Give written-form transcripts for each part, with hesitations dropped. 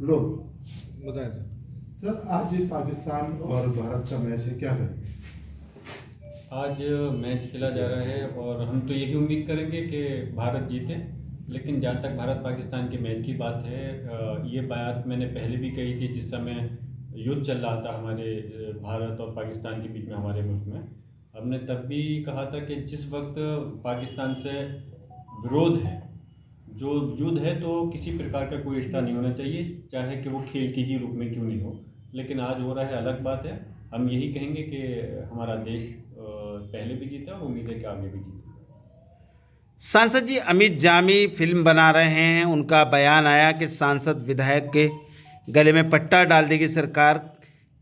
लोग बताएं sir. Sir, आज ये पाकिस्तान और भारत का मैच है, क्या करें? आज मैच खेला जा रहा है और हम तो यही उम्मीद करेंगे कि भारत जीते। लेकिन जहाँ तक भारत पाकिस्तान के मैच की बात है, ये बात मैंने पहले भी कही थी जिस समय युद्ध चल रहा था हमारे भारत और पाकिस्तान के बीच में, हमारे मुल्क में। हमने तब भी कहा था कि जिस वक्त पाकिस्तान से विरोध है, जो युद्ध है, तो किसी प्रकार का कोई रिश्ता नहीं होना चाहिए, चाहे कि वो खेल के ही रूप में क्यों नहीं हो। लेकिन आज हो रहा है, अलग बात है। हम यही कहेंगे कि हमारा देश पहले भी जीता और उम्मीद है कि आगे भी जीते। सांसद जी अमित जामी फिल्म बना रहे हैं, उनका बयान आया कि सांसद विधायक के गले में पट्टा डाल देगी सरकार।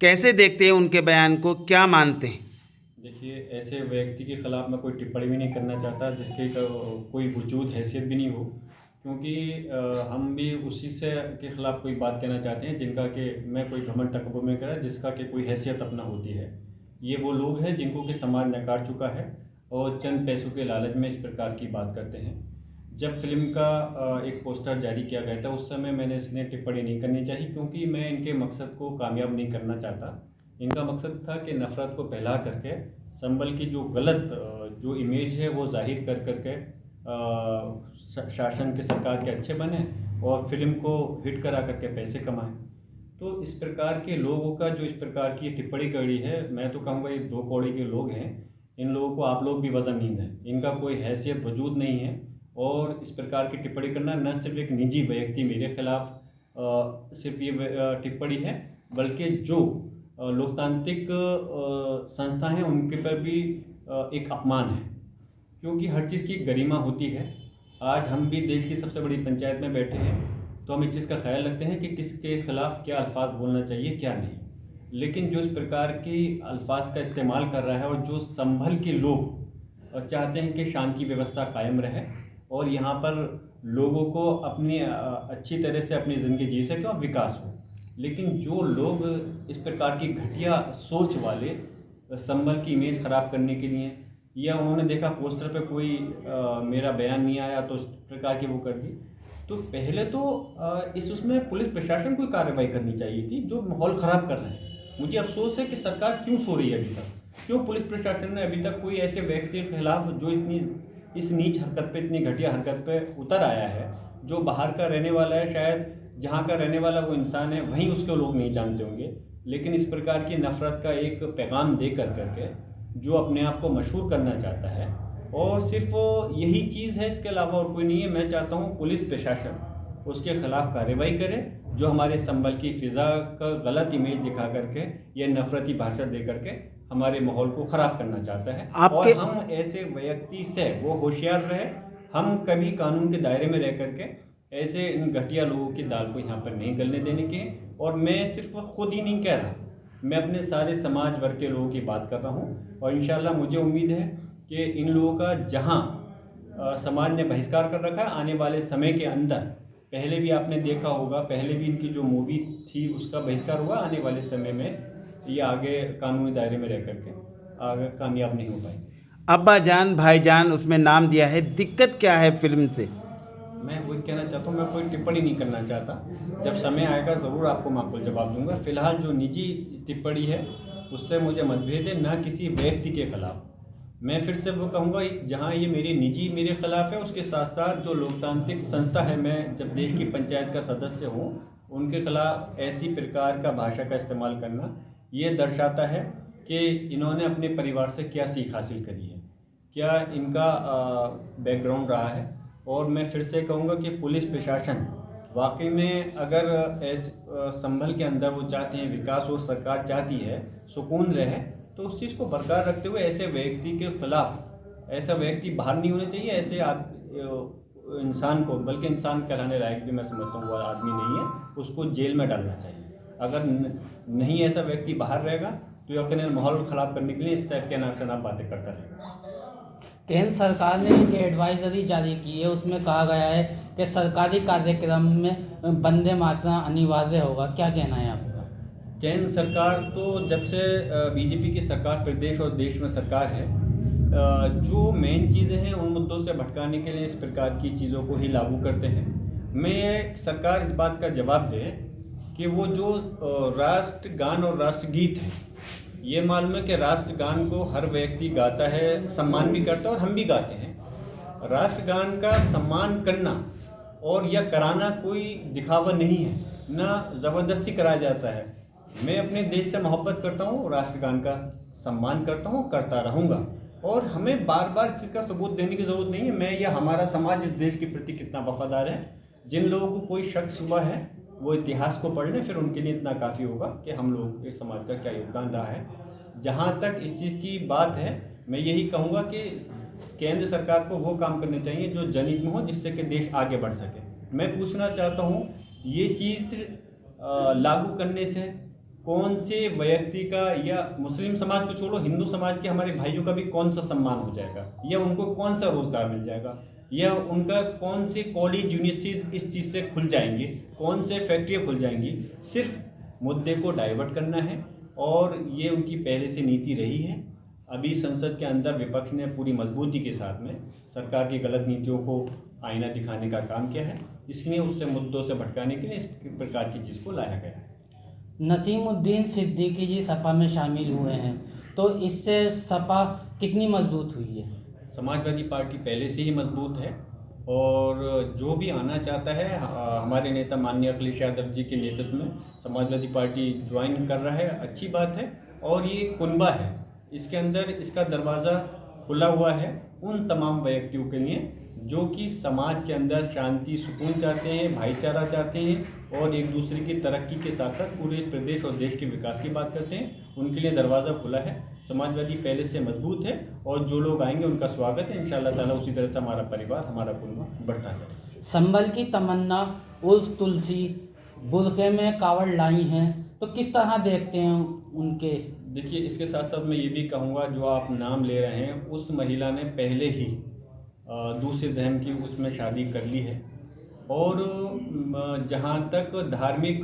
कैसे देखते हैं उनके बयान को, क्या मानते हैं? देखिए, ऐसे व्यक्ति के खिलाफ मैं कोई टिप्पणी भी नहीं करना चाहता जिसके कोई वजूद हैसियत भी नहीं हो, क्योंकि हम भी उसी से के ख़िलाफ़ कोई बात कहना चाहते हैं जिनका कि मैं कोई घमंड तकब्बुर में करा, जिसका कि कोई हैसियत अपना होती है। ये वो लोग हैं जिनको कि समाज नकार चुका है और चंद पैसों के लालच में इस प्रकार की बात करते हैं। जब फिल्म का एक पोस्टर जारी किया गया था, उस समय मैंने इसने टिप्पणी नहीं करनी चाहिए, क्योंकि मैं इनके मकसद को कामयाब नहीं करना चाहता। इनका मकसद था कि नफ़रत को फैला करके संभल की जो गलत जो इमेज है वो जाहिर कर करके शासन के, सरकार के अच्छे बने और फिल्म को हिट करा करके पैसे कमाएं। तो इस प्रकार के लोगों का जो इस प्रकार की टिप्पणी करी है, मैं तो कहूँगा ये दो कौड़ी के लोग हैं। इन लोगों को आप लोग भी वज़न नहीं दें, इनका कोई हैसियत वजूद नहीं है। और इस प्रकार की टिप्पणी करना न सिर्फ एक निजी व्यक्ति मेरे खिलाफ सिर्फ ये टिप्पणी है, बल्कि जो लोकतांत्रिक संस्था हैं उनके पर भी एक अपमान है, क्योंकि हर चीज़ की गरिमा होती है। आज हम भी देश की सबसे बड़ी पंचायत में बैठे हैं, तो हम इस चीज़ का ख्याल रखते हैं कि किसके खिलाफ़ क्या अल्फाज बोलना चाहिए, क्या नहीं। लेकिन जो इस प्रकार की अल्फाज का इस्तेमाल कर रहा है और जो संभल के लोग चाहते हैं कि शांति व्यवस्था कायम रहे और यहाँ पर लोगों को अपनी अच्छी तरह से अपनी ज़िंदगी जी सके और विकास हो, लेकिन जो लोग इस प्रकार की घटिया सोच वाले संभल की इमेज ख़राब करने के लिए, या उन्होंने देखा पोस्टर पे कोई मेरा बयान नहीं आया तो इस प्रकार की वो कर दी, तो पहले तो उसमें पुलिस प्रशासन को कार्रवाई करनी चाहिए थी जो माहौल ख़राब कर रहे हैं। मुझे अफसोस है कि सरकार क्यों सो रही है अभी तक, क्यों पुलिस प्रशासन ने अभी तक कोई ऐसे व्यक्ति के खिलाफ जो इस नीच हरकत पे, इतनी घटिया हरकत पे उतर आया है, जो बाहर का रहने वाला है, शायद जहाँ का रहने वाला वो इंसान है वहीं उसके लोग नहीं जानते होंगे, लेकिन इस प्रकार की नफ़रत का एक पैगाम दे करके जो अपने आप को मशहूर करना चाहता है, और सिर्फ यही चीज़ है, इसके अलावा और कोई नहीं है। मैं चाहता हूँ पुलिस प्रशासन उसके खिलाफ कार्रवाई करे जो हमारे संभल की फ़िज़ा का गलत इमेज दिखा करके या नफरती भाषा दे करके हमारे माहौल को ख़राब करना चाहता है। और हम ऐसे व्यक्ति से वो होशियार रहे, हम कभी कानून के दायरे में रह करके ऐसे इन घटिया लोगों की दाल को यहाँ पर नहीं गलने देने के। और मैं सिर्फ खुद ही नहीं कह रहा, मैं अपने सारे समाज वर्ग के लोगों की बात कर रहा हूँ, और इंशाल्लाह मुझे उम्मीद है कि इन लोगों का जहाँ समाज ने बहिष्कार कर रखा है, आने वाले समय के अंदर, पहले भी आपने देखा होगा, पहले भी इनकी जो मूवी थी उसका बहिष्कार हुआ, आने वाले समय में ये आगे कानूनी दायरे में रह करके आगे कामयाब नहीं हो पाएंगे। अब्बा जान भाई जान उसमें नाम दिया है, दिक्कत क्या है फिल्म से? मैं वही कहना चाहता हूँ, मैं कोई टिप्पणी नहीं करना चाहता, जब समय आएगा ज़रूर आपको माकूल जवाब दूंगा। फिलहाल जो निजी टिप्पणी है उससे मुझे मतभेद है, ना किसी व्यक्ति के खिलाफ। मैं फिर से वो कहूँगा, जहाँ ये मेरे खिलाफ है, उसके साथ साथ जो लोकतांत्रिक संस्था है, मैं जब देश की पंचायत का सदस्य हूँ, उनके खिलाफ ऐसी प्रकार का भाषा का इस्तेमाल करना ये दर्शाता है कि इन्होंने अपने परिवार से क्या सीख हासिल करी है, क्या इनका बैकग्राउंड रहा है। और मैं फिर से कहूँगा कि पुलिस प्रशासन वाकई में अगर संभल के अंदर वो चाहते हैं विकास और सरकार चाहती है सुकून रहे, तो उस चीज़ को बरकरार रखते हुए ऐसे व्यक्ति के खिलाफ, ऐसा व्यक्ति बाहर नहीं होना चाहिए, ऐसे इंसान को, बल्कि इंसान कहलाने लायक भी मैं समझता हूँ वो आदमी नहीं है, उसको जेल में डालना चाहिए। अगर नहीं ऐसा व्यक्ति बाहर रहेगा तो यकीनन माहौल ख़राब करने के लिए इस टाइप के अनाप बातें करता रहेगा। केंद्र सरकार ने एक एडवाइजरी जारी की है, उसमें कहा गया है कि सरकारी कार्यक्रम में वंदे मातरम अनिवार्य होगा, क्या कहना है आपका? केंद्र सरकार तो जब से बीजेपी की सरकार प्रदेश और देश में सरकार है, जो मेन चीज़ें हैं उन मुद्दों से भटकाने के लिए इस प्रकार की चीज़ों को ही लागू करते हैं। मैं सरकार इस बात का जवाब दे कि वो जो राष्ट्रगान और राष्ट्रगीत है, ये मालूम है कि राष्ट्रगान को हर व्यक्ति गाता है, सम्मान भी करता है और हम भी गाते हैं। राष्ट्रगान का सम्मान करना और या कराना कोई दिखावा नहीं है, ना ज़बरदस्ती कराया जाता है। मैं अपने देश से मोहब्बत करता हूँ, राष्ट्रगान का सम्मान करता हूँ, करता रहूँगा, और हमें बार बार इस चीज़ का सबूत देने की ज़रूरत नहीं है मैं या हमारा समाज इस देश के प्रति कितना वफादार है। जिन लोगों को कोई शक शुबा है वो इतिहास को पढ़ लें, फिर उनके लिए इतना काफ़ी होगा कि हम लोग इस समाज का क्या योगदान रहा है। जहाँ तक इस चीज़ की बात है, मैं यही कहूँगा कि केंद्र सरकार को वो काम करने चाहिए जो जनहित में हो, जिससे कि देश आगे बढ़ सके। मैं पूछना चाहता हूँ, ये चीज़ लागू करने से कौन से व्यक्ति का, या मुस्लिम समाज को छोड़ो, हिंदू समाज के हमारे भाइयों का भी कौन सा सम्मान हो जाएगा, या उनको कौन सा रोज़गार मिल जाएगा, या उनका कौन से कॉलेज यूनिवर्सिटीज़ इस चीज़ से खुल जाएंगी, कौन से फैक्ट्रियाँ खुल जाएंगी। सिर्फ मुद्दे को डाइवर्ट करना है, और ये उनकी पहले से नीति रही है। अभी संसद के अंदर विपक्ष ने पूरी मजबूती के साथ में सरकार की गलत नीतियों को आईना दिखाने का काम किया है, इसलिए उससे मुद्दों से भटकाने के लिए इस प्रकार की चीज़ को लाया गया है। नसीमुद्दीन सिद्दीकी जी सपा में शामिल हुए हैं, तो इससे सपा कितनी मजबूत हुई है? समाजवादी पार्टी पहले से ही मजबूत है, और जो भी आना चाहता है, हमारे नेता माननीय अखिलेश यादव जी के नेतृत्व में समाजवादी पार्टी ज्वाइन कर रहा है, अच्छी बात है। और ये कुनबा है, इसके अंदर इसका दरवाज़ा खुला हुआ है उन तमाम व्यक्तियों के लिए जो कि समाज के अंदर शांति सुकून चाहते हैं, भाईचारा चाहते हैं, और एक दूसरे की तरक्की के साथ साथ पूरे प्रदेश और देश के विकास की बात करते हैं। उनके लिए दरवाज़ा खुला है। समाजवादी पहले से मजबूत है, और जो लोग आएंगे उनका स्वागत है। इंशाअल्लाह ताला उसी तरह से हमारा परिवार, हमारा कुनबा बढ़ता जाए। संभल की तमन्ना उर्फ तुलसी बुरखे में कावड़ लाई हैं, तो किस तरह देखते हैं उनके? देखिए, इसके साथ साथ मैं ये भी कहूँगा, जो आप नाम ले रहे हैं, उस महिला ने पहले ही दूसरे धर्म की उसमें शादी कर ली है। और जहाँ तक धार्मिक,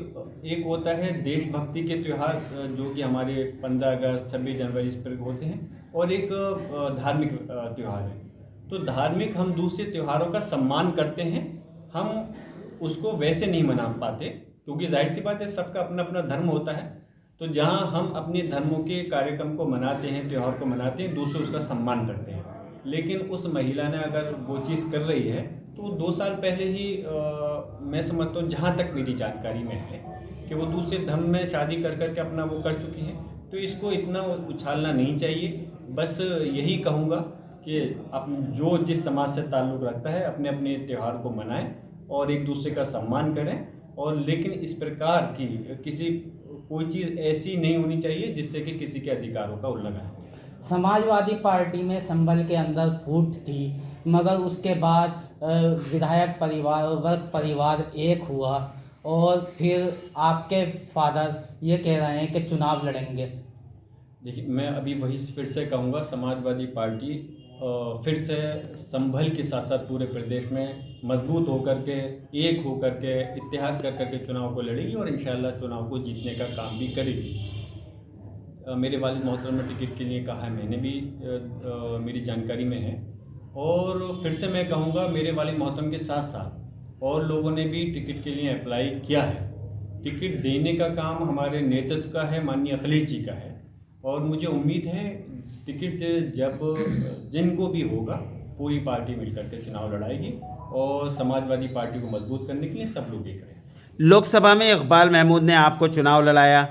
एक होता है देशभक्ति के त्यौहार जो कि हमारे 15 अगस्त 26 जनवरी इस पर होते हैं, और एक धार्मिक त्यौहार है। तो धार्मिक हम दूसरे त्योहारों का सम्मान करते हैं, हम उसको वैसे नहीं मना पाते, क्योंकि जाहिर सी बात है सबका अपना अपना धर्म होता है। तो जहाँ हम अपने धर्मों के कार्यक्रम को मनाते हैं, त्यौहार को मनाते हैं, दूसरे उसका सम्मान करते हैं। लेकिन उस महिला ने अगर वो चीज़ कर रही है तो 2 साल पहले ही मैं समझता हूँ, जहाँ तक मेरी जानकारी में है, कि वो दूसरे धर्म में शादी कर करके अपना वो कर चुकी हैं। तो इसको इतना उछालना नहीं चाहिए। बस यही कहूँगा कि जो जिस समाज से ताल्लुक़ रखता है अपने अपने त्यौहार को मनाएं और एक दूसरे का सम्मान करें। और लेकिन इस प्रकार की कोई चीज़ ऐसी नहीं होनी चाहिए जिससे कि किसी के अधिकारों का उल्लंघन हो। समाजवादी पार्टी में संभल के अंदर फूट थी, मगर उसके बाद विधायक परिवार और वर्ग परिवार एक हुआ, और फिर आपके फादर ये कह रहे हैं कि चुनाव लड़ेंगे। देखिए, मैं अभी वही फिर से कहूँगा, समाजवादी पार्टी फिर से संभल के साथ साथ पूरे प्रदेश में मजबूत होकर के, एक होकर के, इत्तेहाद कर करके चुनाव को लड़ेगी, और इंशाअल्लाह चुनाव को जीतने का काम भी करेगी। मेरे वालिद मोहतरम ने टिकट के लिए कहा है, मैंने भी मेरी जानकारी में है। और फिर से मैं कहूँगा, मेरे वालिद मोहतरम के साथ साथ और लोगों ने भी टिकट के लिए अप्लाई किया है। टिकट देने का काम हमारे नेतृत्व का है, माननीय अखिलेश जी का है, और मुझे उम्मीद है टिकट जब जिनको भी होगा पूरी पार्टी मिलकर के चुनाव लड़ाएगी, और समाजवादी पार्टी को मजबूत करने के लिए सब लोग एक रहें। लोकसभा में इकबाल महमूद ने आपको चुनाव लड़ाया,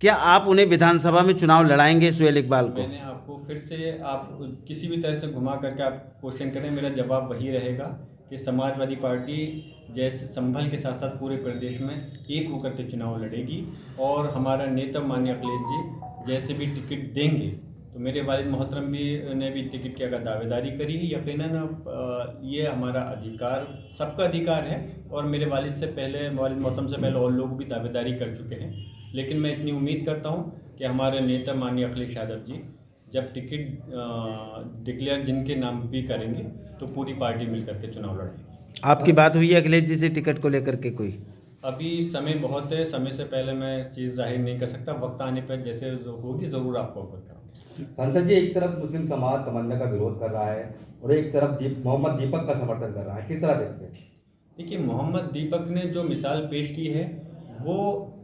क्या आप उन्हें विधानसभा में चुनाव लड़ाएंगे सुहेल इकबाल को? मैंने आपको फिर से, आप किसी भी तरह से घुमा करके आप क्वेश्चन करें, मेरा जवाब वही रहेगा कि समाजवादी पार्टी जैसे संभल के साथ साथ पूरे प्रदेश में एक होकर के चुनाव लड़ेगी, और हमारा नेता माननीय अखिलेश जी जैसे भी टिकट देंगे, तो मेरे वालिद मोहतरम ने भी टिकट की अगर दावेदारी करी है, यकीनन ये हमारा अधिकार, सबका अधिकार है। और मेरे वालिद मोहतरम से पहले और लोग भी दावेदारी कर चुके हैं। लेकिन मैं इतनी उम्मीद करता हूँ कि हमारे नेता माननीय अखिलेश यादव जी जब टिकट डिक्लेयर जिनके नाम भी करेंगे, तो पूरी पार्टी मिलकर के चुनाव लड़ेगी। आपकी बात हुई है अखिलेश जी से टिकट को लेकर के? कोई अभी समय बहुत है, समय से पहले मैं चीज़ जाहिर नहीं कर सकता। वक्त आने पर जैसे होगी ज़रूर आपको अवगत कराऊंगा। सांसद जी, एक तरफ मुस्लिम समाज तमन्ना का विरोध कर रहा है और एक तरफ मोहम्मद दीपक का समर्थन कर रहा है, किस तरह देखते हैं? देखिए, मोहम्मद दीपक ने जो मिसाल पेश की है वो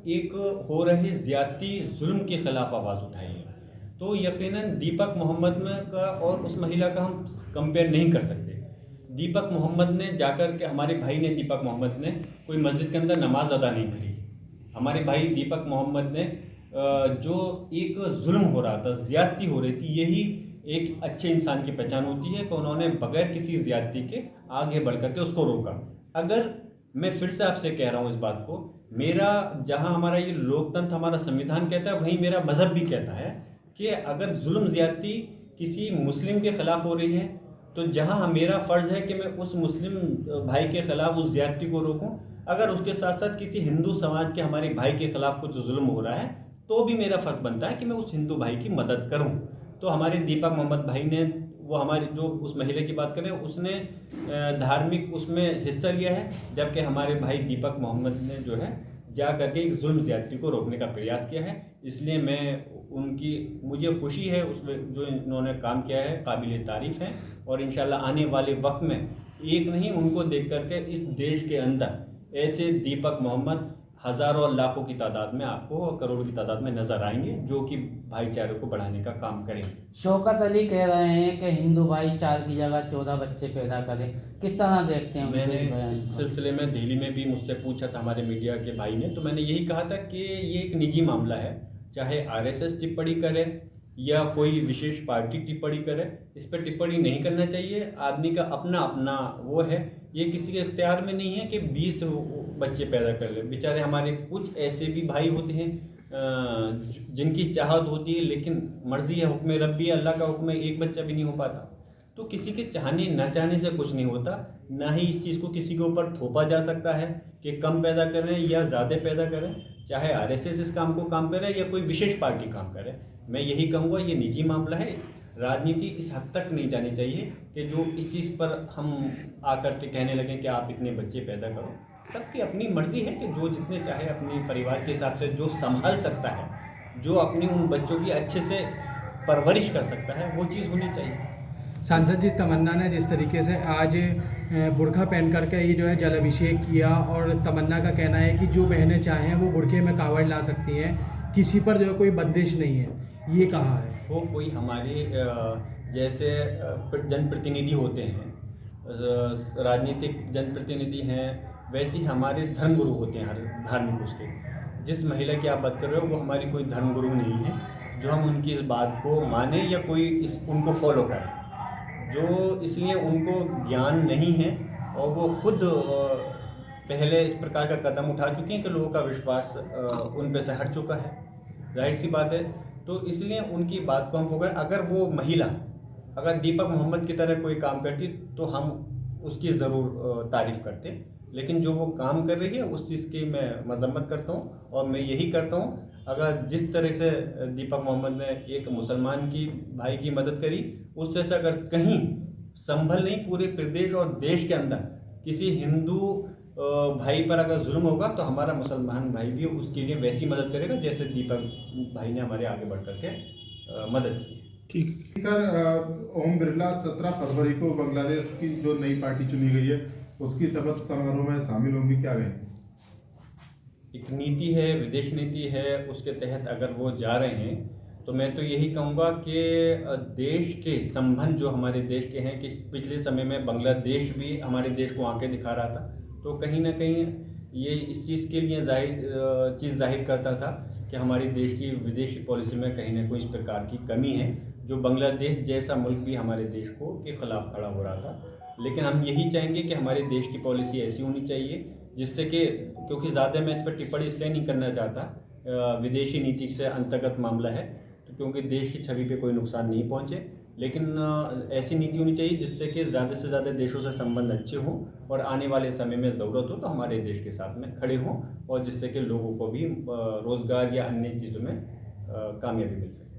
एक हो रहे ज़्यादती जुल्म के ख़िलाफ़ आवाज़ उठाई है। तो यकीनन दीपक मोहम्मद में का और उस महिला का हम कंपेयर नहीं कर सकते। दीपक मोहम्मद ने जाकर के, हमारे भाई ने, दीपक मोहम्मद ने कोई मस्जिद के अंदर नमाज अदा नहीं करी। हमारे भाई दीपक मोहम्मद ने जो एक जुल्म हो रहा था, ज़्यादती हो रही थी, यही एक अच्छे इंसान की पहचान होती है कि उन्होंने बगैर किसी ज़्यादती के आगे बढ़ करके उसको रोका। अगर मैं फिर से आपसे कह रहा हूँ इस बात को, मेरा जहाँ हमारा ये लोकतंत्र, हमारा संविधान कहता है, वहीं मेरा मज़हब भी कहता है कि अगर जुल्म ज़्यादती किसी मुस्लिम के ख़िलाफ़ हो रही है तो जहाँ मेरा फ़र्ज़ है कि मैं उस मुस्लिम भाई के ख़िलाफ़ उस ज़्यादती को रोकूं। अगर उसके साथ साथ किसी हिंदू समाज के हमारे भाई के ख़िलाफ़ कुछ जुल्म हो रहा है तो भी मेरा फ़र्ज़ बनता है कि मैं उस हिंदू भाई की मदद करूं। तो हमारे दीपक मोहम्मद भाई ने, वो हमारी जो उस महिला की बात करें, उसने धार्मिक उसमें हिस्सा लिया है, जबकि हमारे भाई दीपक मोहम्मद ने जो है जा करके एक जुल्म ज़्यादती को रोकने का प्रयास किया है। इसलिए मुझे खुशी है उसमें जो इन्होंने काम किया है, काबिल तारीफ़ है। और इंशाल्लाह आने वाले वक्त में एक नहीं, उनको देख करके इस देश के अंदर ऐसे दीपक मोहम्मद हज़ारों और लाखों की तादाद में, आपको करोड़ों की तादाद में नज़र आएंगे, जो कि भाईचारे को बढ़ाने का काम करेंगे। शौकत अली कह रहे हैं कि हिंदू भाई 4 की जगह 14 बच्चे पैदा करें, किस तरह देखते हैं उनके मैंने बयान इस को? सिलसिले में दिल्ली में भी मुझसे पूछा था हमारे मीडिया के भाई ने, तो मैंने यही कहा था कि ये एक निजी मामला है। चाहे आरएसएस टिप्पणी करे या कोई विशेष पार्टी टिप्पणी करे, इस पर टिप्पणी नहीं करना चाहिए। आदमी का अपना अपना वो है, ये किसी के इख्तियार में नहीं है कि 20 बच्चे पैदा कर ले। बेचारे हमारे कुछ ऐसे भी भाई होते हैं जिनकी चाहत होती है, लेकिन मर्ज़ी है, हुक्म रब्बी, अल्लाह का हुक्म है, एक बच्चा भी नहीं हो पाता। तो किसी के चाहने न चाहने से कुछ नहीं होता। ना ही इस चीज़ को किसी के ऊपर थोपा जा सकता है कि कम पैदा करें या ज़्यादा पैदा करें। चाहे आरएसएस इस काम को काम करे या कोई विशेष पार्टी काम करे, मैं यही कहूँगा ये निजी मामला है। राजनीति इस हद तक नहीं जानी चाहिए कि जो इस चीज़ पर हम आकर के कहने लगें कि आप इतने बच्चे पैदा करो। सबकी अपनी मर्ज़ी है कि जो जितने चाहे अपने परिवार के हिसाब से जो संभाल सकता है, जो अपनी उन बच्चों की अच्छे से परवरिश कर सकता है, वो चीज़ होनी चाहिए। सांसद जी, तमन्ना ने जिस तरीके से आज बुर्का पहन करके ये जो है जल अभिषेक किया, और तमन्ना का कहना है कि जो बहनें चाहें वो बुर्के में कावड़ ला सकती हैं, किसी पर जो है कोई बंदिश नहीं है, ये कहा है। वो कोई हमारे जैसे जनप्रतिनिधि होते हैं, राजनीतिक जनप्रतिनिधि हैं, वैसे ही हमारे धर्मगुरु होते हैं, हर धार्मिक उसके। जिस महिला की आप बात कर रहे हो वो हमारी कोई धर्मगुरु नहीं है जो हम उनकी इस बात को माने या कोई उनको फॉलो करें। जो इसलिए उनको ज्ञान नहीं है और वो खुद पहले इस प्रकार का कदम उठा चुकी हैं कि लोगों का विश्वास उन पे से हट चुका है, जाहिर सी बात है। तो इसलिए उनकी बात को हम फोकस, अगर वो महिला अगर दीपक मोहम्मद की तरह कोई काम करती तो हम उसकी ज़रूर तारीफ़ करते, लेकिन जो वो काम कर रही है उस चीज़ की मैं मजम्मत करता हूँ। और मैं यही करता हूँ, अगर जिस तरह से दीपक मोहम्मद ने एक मुसलमान की भाई की मदद करी, उस तरह से अगर कहीं संभल नहीं पूरे प्रदेश और देश के अंदर किसी हिंदू भाई पर अगर जुल्म होगा तो हमारा मुसलमान भाई भी उसके लिए वैसी मदद करेगा जैसे दीपक भाई ने हमारे आगे बढ़ करके मदद की। ठीक। ओम बिरला 17 फरवरी को बांग्लादेश की जो नई पार्टी चुनी गई है उसकी शपथ समारोह में शामिल होंगी, क्या कहेंगे? एक नीति है, विदेश नीति है, उसके तहत अगर वो जा रहे हैं तो मैं तो यही कहूँगा कि देश के संबंध जो हमारे देश के हैं, कि पिछले समय में बांग्लादेश भी हमारे देश को आंखें दिखा रहा था, तो कहीं ना कहीं ये इस चीज़ के लिए जाहिर करता था कि हमारे देश की विदेशी पॉलिसी में कहीं ना कोई इस प्रकार की कमी है, जो बांग्लादेश जैसा मुल्क भी हमारे देश को के ख़िलाफ़ खड़ा हो रहा था। लेकिन हम यही चाहेंगे कि हमारे देश की पॉलिसी ऐसी होनी चाहिए जिससे कि, क्योंकि ज़्यादा मैं इस पर टिप्पणी इसलिए नहीं करना चाहता, विदेशी नीति से अंतर्गत मामला है, तो क्योंकि देश की छवि पे कोई नुकसान नहीं पहुंचे, लेकिन ऐसी नीति होनी चाहिए जिससे कि ज़्यादा से ज़्यादा देशों से संबंध अच्छे हों और आने वाले समय में ज़रूरत हो तो हमारे देश के साथ में खड़े हों, और जिससे कि लोगों को भी रोज़गार या अन्य चीज़ों में कामयाबी मिल सके।